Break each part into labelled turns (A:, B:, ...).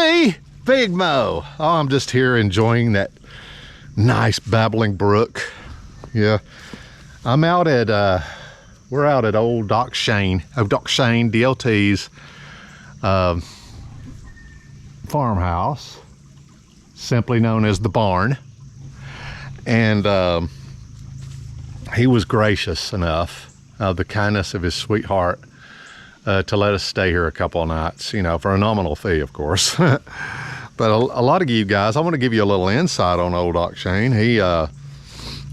A: me, Big Mo. Oh, I'm just here enjoying that nice babbling brook. Yeah, I'm out at, we're out at old Doc Shane DLT's farmhouse, simply known as the barn. And he was gracious enough, the kindness of his sweetheart, to let us stay here a couple of nights, you know, for a nominal fee, of course. But a lot of you guys, I want to give you a little insight on old Doc Shane. A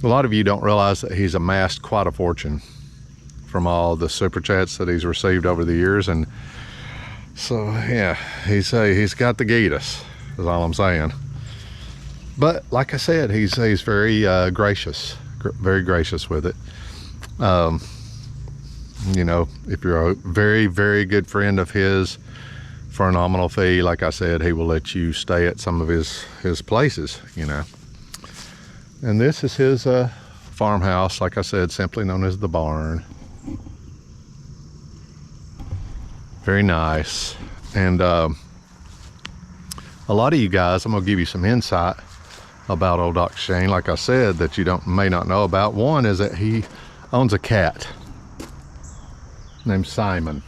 A: lot of you don't realize that he's amassed quite a fortune from all the super chats that he's received over the years. And so, yeah, he's got the Gitas, is all I'm saying. But like I said, he's very gracious, very gracious with it. You know, if you're a very, very good friend of his, for a nominal fee, like I said, he will let you stay at some of his places, you know. And this is his farmhouse, like I said, simply known as the barn. Very nice. And a lot of you guys, I'm gonna give you some insight about old Doc Shane, like I said, that you may not know about. One is that he owns a cat named Simon.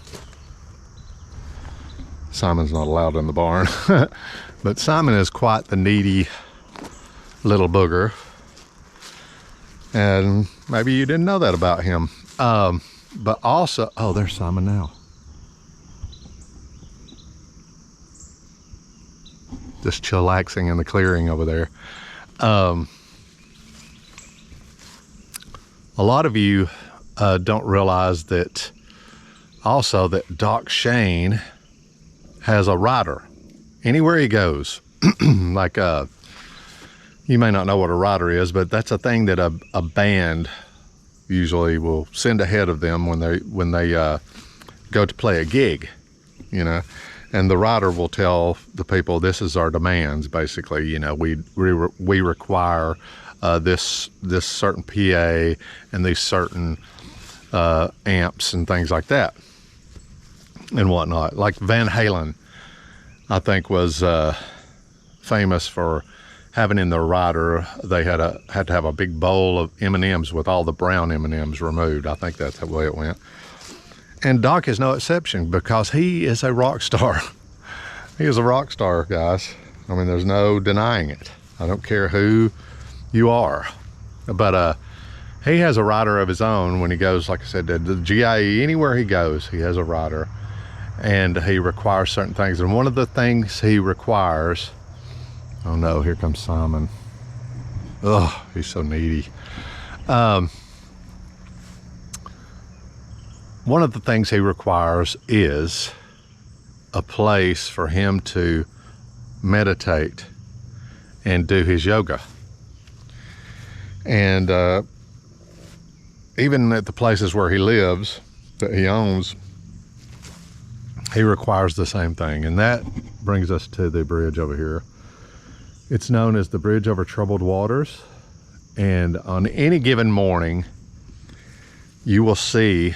A: Simon's not allowed in the barn. But Simon is quite the needy little booger. And maybe you didn't know that about him. But also, oh, there's Simon now. Just chillaxing in the clearing over there. A lot of you don't realize that also that Doc Shane has a rider anywhere he goes. Like you may not know what a rider is, but that's a thing that a band usually will send ahead of them when they go to play a gig, you know. And the rider will tell the people, this is our demands, basically. You know, we require this certain PA and these certain amps and things like that and whatnot. Like Van Halen, I think, was famous for having in their rider, they had to have a big bowl of M&Ms with all the brown M&Ms removed. I think that's the way it went. And Doc is no exception, because he is a rock star. He is a rock star, guys. I mean, there's no denying it. I don't care who you are. But he has a rider of his own when he goes, like I said, to the GIE. Anywhere he goes, he has a rider. And he requires certain things. And one of the things he requires, oh no, here comes Simon. Oh, he's so needy. One of the things he requires is a place for him to meditate and do his yoga. And even at the places where he lives, that he owns, he requires the same thing. And that brings us to the bridge over here. It's known as the Bridge Over Troubled Waters. And on any given morning, you will see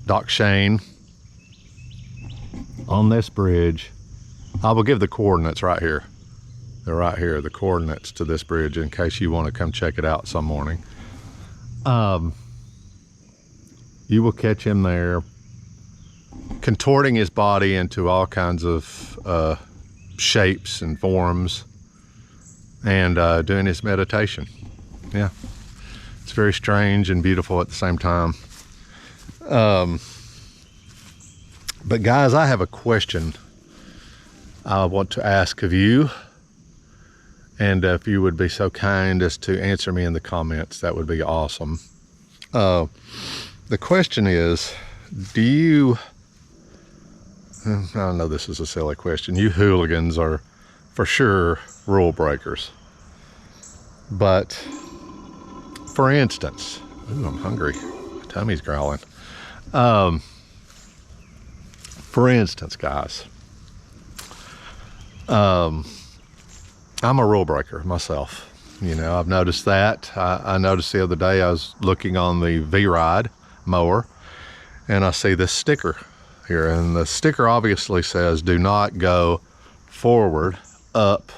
A: Doc Shane on this bridge. I will give the coordinates right here. They're right here, the coordinates to this bridge, in case you want to come check it out some morning. You will catch him there, contorting his body into all kinds of shapes and forms, and doing his meditation. Yeah, it's very strange and beautiful at the same time. But guys, I have a question I want to ask of you, and if you would be so kind as to answer me in the comments, that would be awesome. The question is, do you, I know this is a silly question, you hooligans are for sure rule breakers, but for instance, ooh, I'm hungry, my tummy's growling. For instance, guys, I'm a rule breaker myself. You know, I've noticed that. I noticed the other day I was looking on the V-Ride mower, and I see this sticker here, and the sticker obviously says, do not go forward up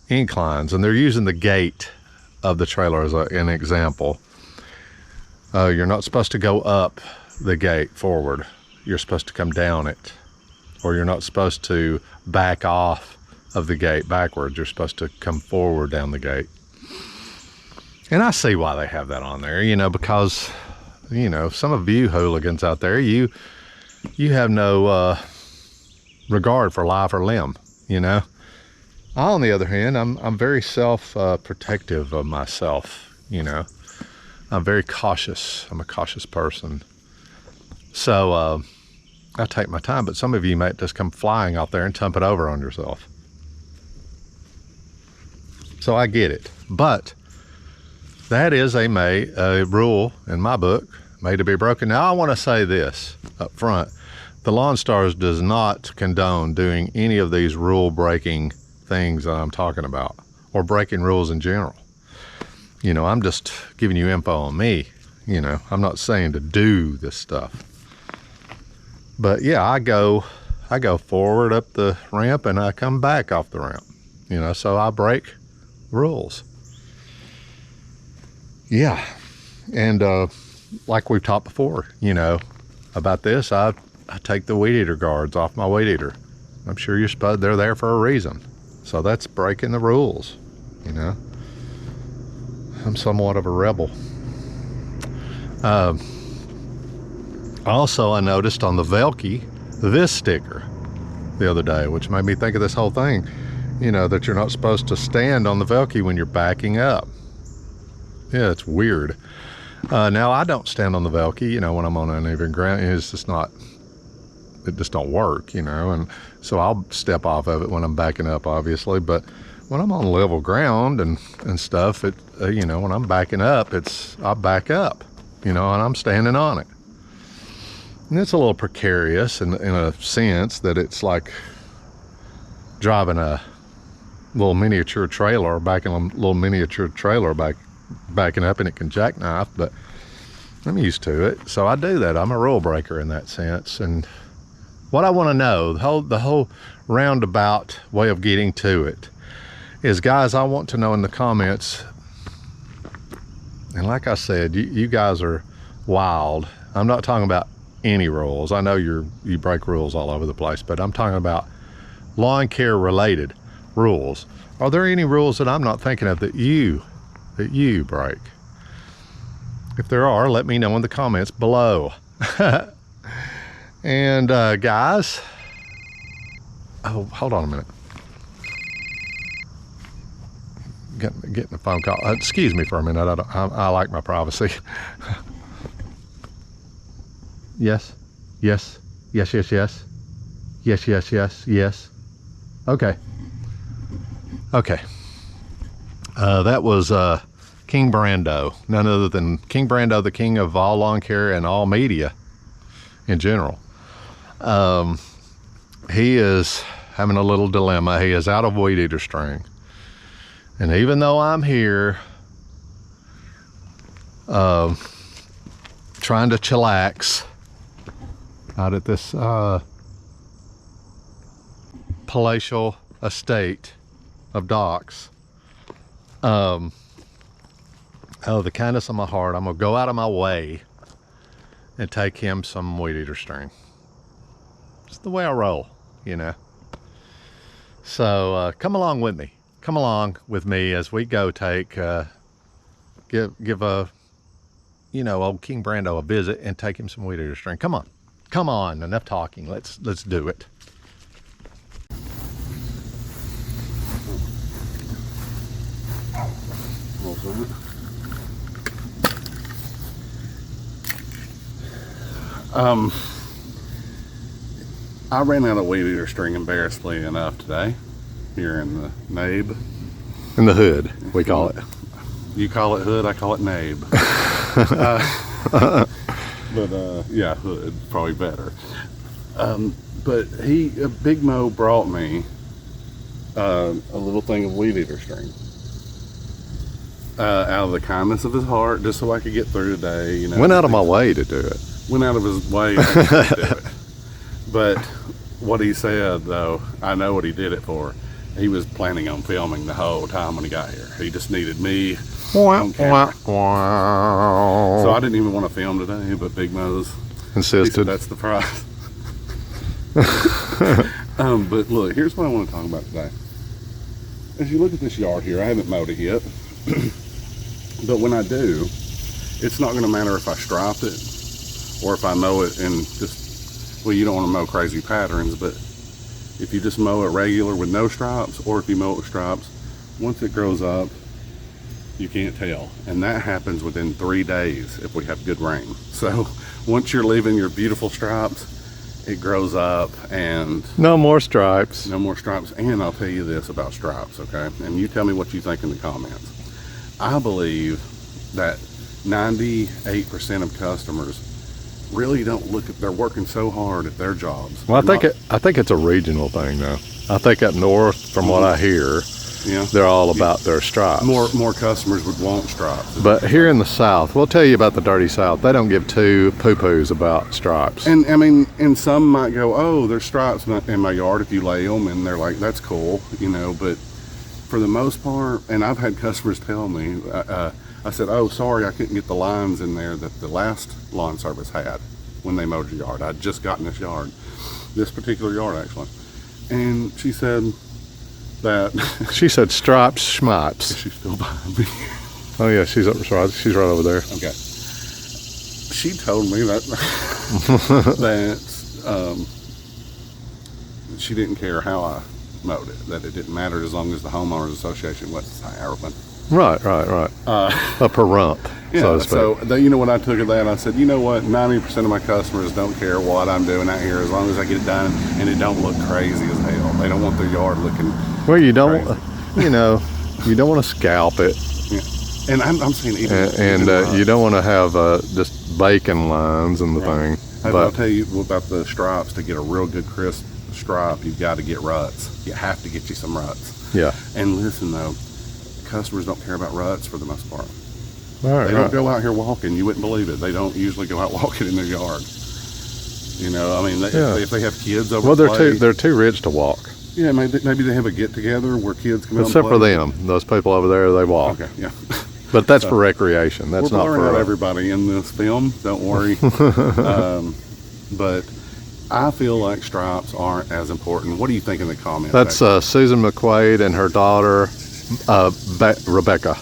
A: inclines, and they're using the gate of the trailer as an example. You're not supposed to go up the gate forward. You're supposed to come down it, or you're not supposed to back off of the gate backwards. You're supposed to come forward down the gate. And I see why they have that on there, you know, because, you know, some of you hooligans out there, you have no regard for life or limb, you know. On the other hand, I'm very protective of myself, you know. I'm very cautious. I'm a cautious person. So I take my time, but some of you might just come flying out there and tump it over on yourself. So I get it, but that is a rule in my book, made to be broken. Now I want to say this up front. The Lawn Stars does not condone doing any of these rule breaking things that I'm talking about, or breaking rules in general. You know, I'm just giving you info on me. You know, I'm not saying to do this stuff. But yeah, I go forward up the ramp and I come back off the ramp. You know, so I break rules. Yeah. And like we've talked before, you know, about this, I take the weed eater guards off my weed eater. I'm sure they're there for a reason. So that's breaking the rules, you know. I'm somewhat of a rebel. Also, I noticed on the Velke this sticker the other day, which made me think of this whole thing, you know, that you're not supposed to stand on the Velke when you're backing up. Yeah, it's weird. Now, I don't stand on the Velke, you know, when I'm on uneven ground. It's just not, it just don't work, you know, and so I'll step off of it when I'm backing up, obviously, but when I'm on level ground and stuff, you know, when I'm backing up, I'll back up, you know, and I'm standing on it. And it's a little precarious in a sense that it's like driving a little miniature trailer, backing a little miniature trailer backing up, and it can jackknife, but I'm used to it. So I do that. I'm a rule breaker in that sense. And what I want to know, the whole roundabout way of getting to it is, guys, I want to know in the comments, and like I said, you guys are wild. I'm not talking about any rules. I know you break rules all over the place, but I'm talking about lawn care related rules. Are there any rules that I'm not thinking of that you break? If there are, let me know in the comments below. And guys, oh, hold on a minute. Getting a phone call. Excuse me for a minute. I like my privacy. Yes. Yes. Yes, yes, yes. Yes, yes, yes, yes. Okay. Okay. That was King Brando. None other than King Brando, the king of all lawn care and all media in general. He is having a little dilemma. He is out of weed eater string. And even though I'm here trying to chillax out at this palatial estate of Doc's, out of the kindness of my heart, I'm gonna go out of my way and take him some weed eater string. It's the way I roll, you know. So come along with me. Come along with me as we go take, give a, you know, old King Brando a visit and take him some weed eater string. Come on, enough talking. Let's do it.
B: I ran out of weed eater string, embarrassingly enough, today here in the nabe.
A: In the hood, we call it.
B: You call it hood, I call it nabe. But yeah, hood, probably better. But Big Mo brought me a little thing of weed eater string. Out of the kindness of his heart, just so I could get through today. You know,
A: went out of my way to do it.
B: Went out of his way to do it. But what he said, though, I know what he did it for. He was planning on filming the whole time when he got here. He just needed me on camera. So I didn't even want to film today, but Big Mo's
A: insisted.
B: That's the price. But look, here's what I want to talk about today. As you look at this yard here, I haven't mowed it yet. But when I do, it's not going to matter if I stripe it or if I mow it and just, well, you don't want to mow crazy patterns, but if you just mow it regular with no stripes, or if you mow it with stripes, once it grows up, you can't tell. And that happens within 3 days if we have good rain. So once you're leaving your beautiful stripes, it grows up and
A: no more stripes.
B: No more stripes. And I'll tell you this about stripes, okay? And you tell me what you think in the comments. I believe that 98% of customers really don't look at, they're working so hard at their jobs.
A: Well, I think it's a regional thing though. I think up north, from what I hear,
B: yeah,
A: they're all about their stripes.
B: More customers would want stripes.
A: But here in the South, we'll tell you about the dirty South. They don't give two poo-poos about stripes.
B: And I mean, and some might go, oh, there's stripes in my yard if you lay them, and they're like, that's cool, you know. But for the most part, and I've had customers tell me, I said, oh, sorry, I couldn't get the lines in there that the last lawn service had when they mowed your yard. I'd just gotten this particular yard actually. And she said that...
A: She said stripes, schmipes.
B: She's still behind me.
A: Oh yeah, she's right over there.
B: Okay. She told me that, she didn't care how I mowed it, that it didn't matter as long as the homeowners association wasn't Arabian.
A: Right. Up her rump,
B: yeah,
A: so to speak.
B: So you know what I took of that? I said, you know what? 90% of my customers don't care what I'm doing out here as long as I get it done and it don't look crazy as hell. They don't want their yard looking.
A: Well, you don't, you know, you don't want to scalp it.
B: Yeah. And I'm saying
A: even you don't want to have just bacon lines in the thing.
B: But I'll tell you about the stripes. To get a real good crisp stripe, you've got to get ruts. You have to get you some ruts.
A: Yeah.
B: And listen though, customers don't care about ruts for the most part.
A: All right,
B: they don't go out here walking. You wouldn't believe it. They don't usually go out walking in their yard. You know, I mean, if they have kids over.
A: Well, they're too rich to walk.
B: Yeah, maybe they have a get together where kids come out.
A: Except for them, those people over there, they walk.
B: Okay, yeah.
A: But that's for recreation. That's not for
B: everybody in this film. Don't worry. But I feel like stripes aren't as important. What do you think in the comments?
A: That's Susan McQuaid and her daughter, Rebecca.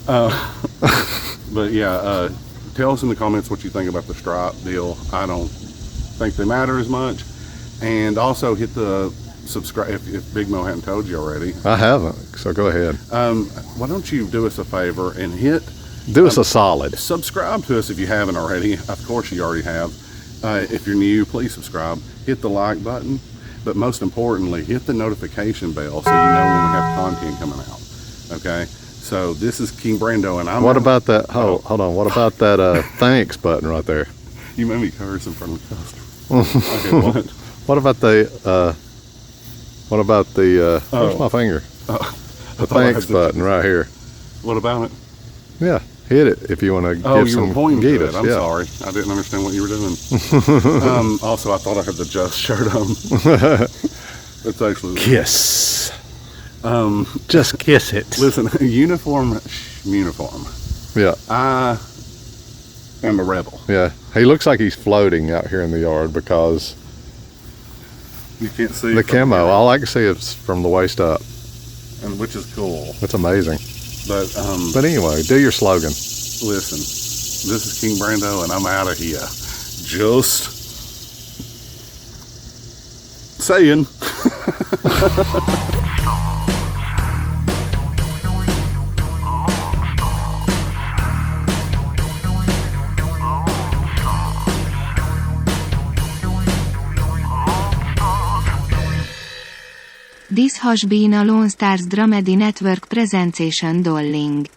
B: But yeah, tell us in the comments what you think about the stripe deal. I don't think they matter as much. And also hit the subscribe if Big Mo hadn't told you already.
A: I haven't, so go ahead.
B: Why don't you do us a favor and
A: do us a solid.
B: Subscribe to us if you haven't already. Of course you already have. If you're new, please subscribe. Hit the like button, but most importantly, hit the notification bell so you know when we have content coming out. Okay. So this is King Brando, and I'm.
A: What about that? Hold on. What about that thanks button right there?
B: You made me curse in front of the customer. Okay, what?
A: What about the? Where's my finger? The thanks button right here.
B: What about it?
A: Yeah, hit it if you want to give some
B: guidance. I'm sorry, I didn't understand what you were doing. Also, I thought I had the Just shirt on. It's actually
A: kiss. Just kiss it.
B: Listen, uniform.
A: Yeah.
B: I am a rebel.
A: Yeah, he looks like he's floating out here in the yard because
B: you can't see
A: the camo. All I can see is from the waist up,
B: and which is cool.
A: It's amazing.
B: But
A: anyway, do your slogan.
B: Listen, this is King Brando, and I'm out of here. Just saying.
C: This has been a Lone Stars Dramedy Network presentation. Dolling.